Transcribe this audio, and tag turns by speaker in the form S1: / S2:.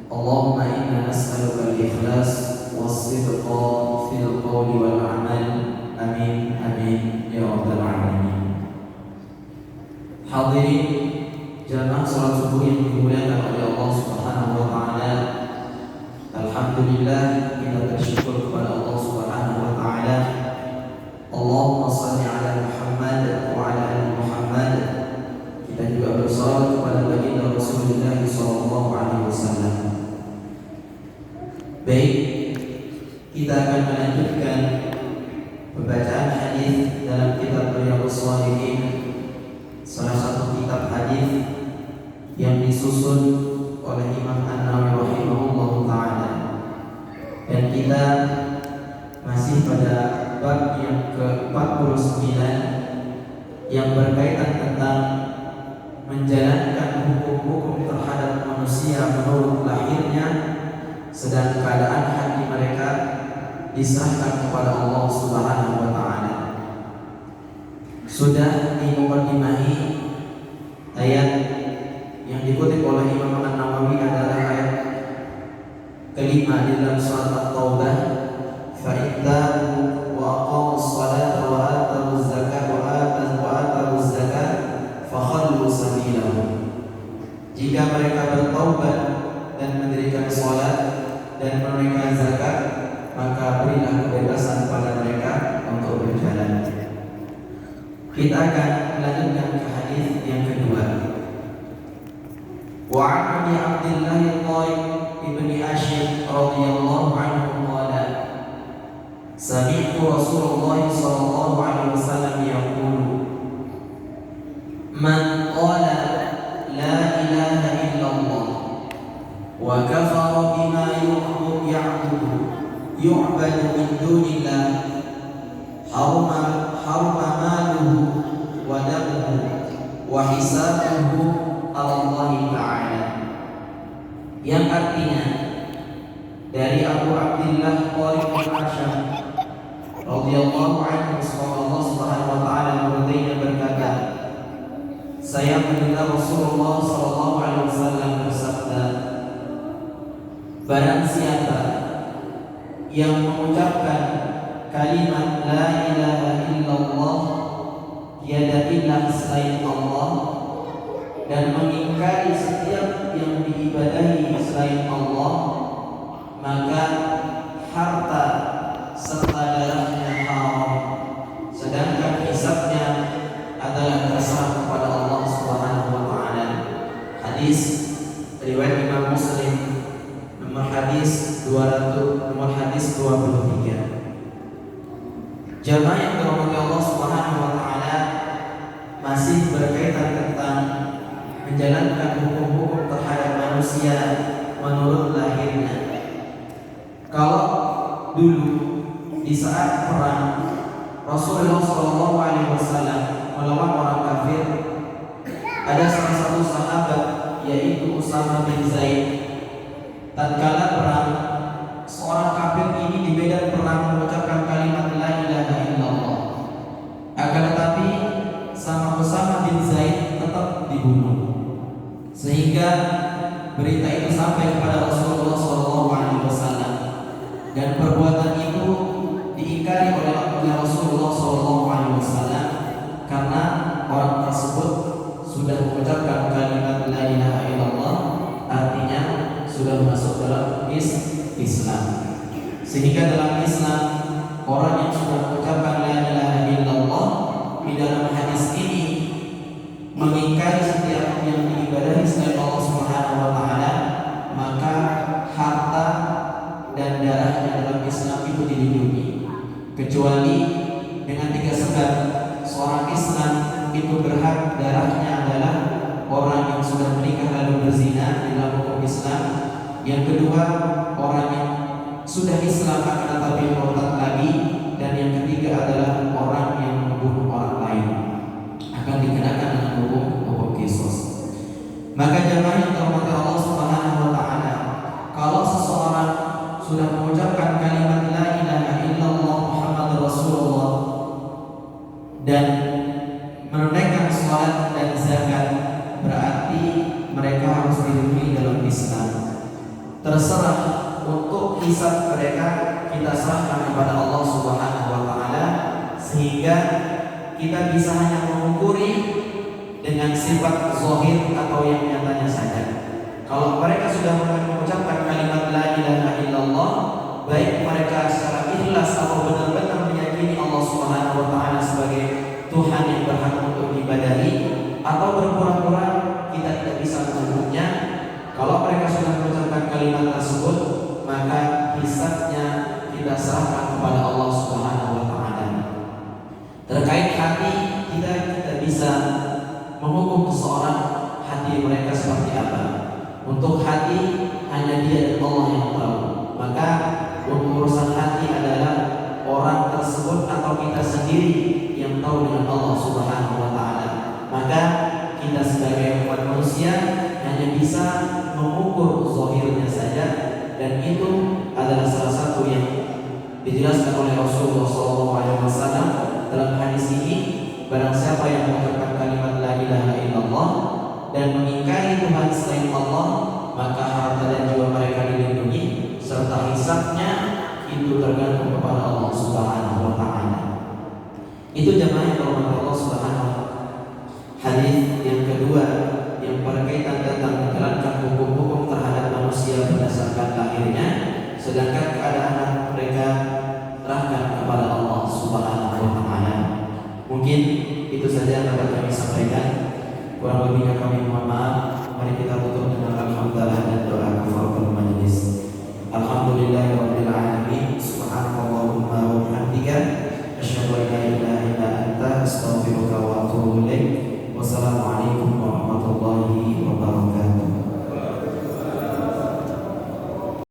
S1: Allahumma inna nas'aluka al-ikhlas was-sidqa fil qawli wal amal. Amin amin ya rabbal alamin. Hadirin jamaah salat subuh yang dimuliakan oleh Allah Subhanahu wa taala. Alhamdulillah, kita bersyukur kepada Allah Subhanahu wa taala. Allahumma shalli ala Muhammad wa ala ali Muhammad. Kita juga bersalawat kepada baginda Rasulullah sallallahu alaihi wasallam. Baik, kita akan melanjutkan pembacaan hadis dalam kitab Riyadhus Shalihin, salah satu kitab hadis yang disusun oleh Imam An-Nawawi rahimahullah taala. Dan kita masih pada bab yang ke-49 yang berkaitan tentang menjalankan hukum-hukum terhadap manusia menurut lahirnya, sedang keadaan hati mereka diserahkan kepada Allah Subhanahu wa taala. Sudah dimukadimahi ayat yang dikutip oleh Imam An-Nawawi adalah ayat kelima di dalam surat At-Taubah, fa ittabu wa aqamus salata wa atuz zakata wa atuz zakat fa khallu sabilahum. Jika mereka bertaubat dan mendirikan salat dan menunaikan zakat, maka berilah kebebasan pada mereka untuk berjalan. Kita akan melanjutkan ke hadis yang kedua. Wa 'an Abi Abdillah Thaib ibni Ashim radhiyallahu anhu qala sami'tu Rasulullah sallallahu alaihi wasallam yaqulu man qala la ilaha illallah wa kafara bima yu'badu min dunillah haruma maluhu wa damuhu wa hisabuhu ala Allah ta'ala. Yang artinya dari Abu Abdillah Thaib bin Asham radhiyallahu anhu, Allah Subhanahu wa taala muridnya berkata, saya mendengar Rasulullah sallallahu alaihi wasallam bersabda, barang siapa yang mengucapkan kalimat la ilaha illallah, tiada ilah selain Allah, dan mengingkari setiap yang diibadahi selain Allah, maka harta serta darahnya haram, sedangkan hisabnya adalah terserah kepada Allah Subhanahu wa taala. Hadis riwayat Imam Muslim, nomor hadis 23. Jamaah yang dirahmati Allah Subhanahu wa taala, masih berkaitan tentang menjalankan hukum-hukum terhadap manusia menurut lahirnya. Kalau dulu di saat perang Rasulullah sallallahu alaihi wasallam melawan orang kafir, ada salah satu sahabat yaitu Usama bin Zaid. Tatkala perang, seorang kafir ini di medan perang mengucapkan kalimat la ilaha illallah. Akan tetapi sama Usama bin Zaid tetap dibunuh, sehingga berita itu sampai kepada Rasulullah SAW, dan perbuatan itu diingkari oleh Rasulullah SAW karena orang tersebut sudah mengucapkan kalimat la ilaha illallah, artinya sudah masuk dalam Islam. Sehingga dalam Islam, orang yang sudah mengucapkan la ilaha illallah di dalam hadis ini mengingkari setiap yang diibadahi selain Allah Subhanahu wa taala, maka harta dan darahnya dalam Islam itu dilindungi, kecuali dengan 3 sebab. Seorang Islam itu berhak darahnya adalah orang yang sudah menikah lalu berzina di dalam hukum Islam. Yang kedua, orang yang sudah Islam akan tetapi murtad lagi. Dan yang ketiga adalah orang yang membunuh orang lain, akan dikenakan dengan hukum qisas. Maka jamaah yang dirahmati Allah Subhanahu wa taala, kalau seseorang sudah mengucapkan kalimat la ilaha illallah Muhammadur Rasulullah dan menunaikan salat dan zakat, berarti mereka harus dilindungi dalam Islam. terserah untuk hisab mereka kita serahkan kepada Allah Subhanahu wa taala, sehingga kita bisa hanya mengukur dengan sifat zahir atau yang nyatanya saja. Kalau mereka sudah mengucapkan kalimat la ilaha illallah, baik mereka secara ikhlas atau benar-benar meyakini Allah Subhanahu wa taala sebagai Tuhan yang berhak untuk diibadahi, atau berpura-pura, kita tidak bisa mengukurnya. Kalau mereka sudah mengucapkan kalimat tersebut, maka hisabnya kita serahkan kepada Allah Subhanahu wa taala. Terkait hati, kita bisa menghukum seseorang hati mereka seperti apa. Untuk hati hanya Dia dan Allah yang tahu. Maka urusan hati adalah orang tersebut atau kita sendiri yang tahu dengan Allah Subhanahu wa taala. Maka kita sebagai umat manusia hanya bisa mengukur zahirnya saja, dan itu adalah salah satu yang dijelaskan oleh Rasulullah SAW dalam hadis ini. Barang siapa yang mengucapkan kalimat la ilaha illallah dan mengingkari Tuhan selain Allah, maka harta dan jiwa mereka dilindungi, serta hisabnya itu tergantung kepada Allah Subhanahu wa taala. Itu jamaah yang dirahmati Allah Subhanahu wa taala. Hadis yang kedua yang berkaitan tentang menjalankan hukum-hukum terhadap manusia berdasarkan lahirnya, sedangkan keadaan mereka serahkan kepada Allah Subhanahu wa taala. Mungkin itu saja yang dapat kami sampaikan. Kurang lebihnya kami mohon maaf.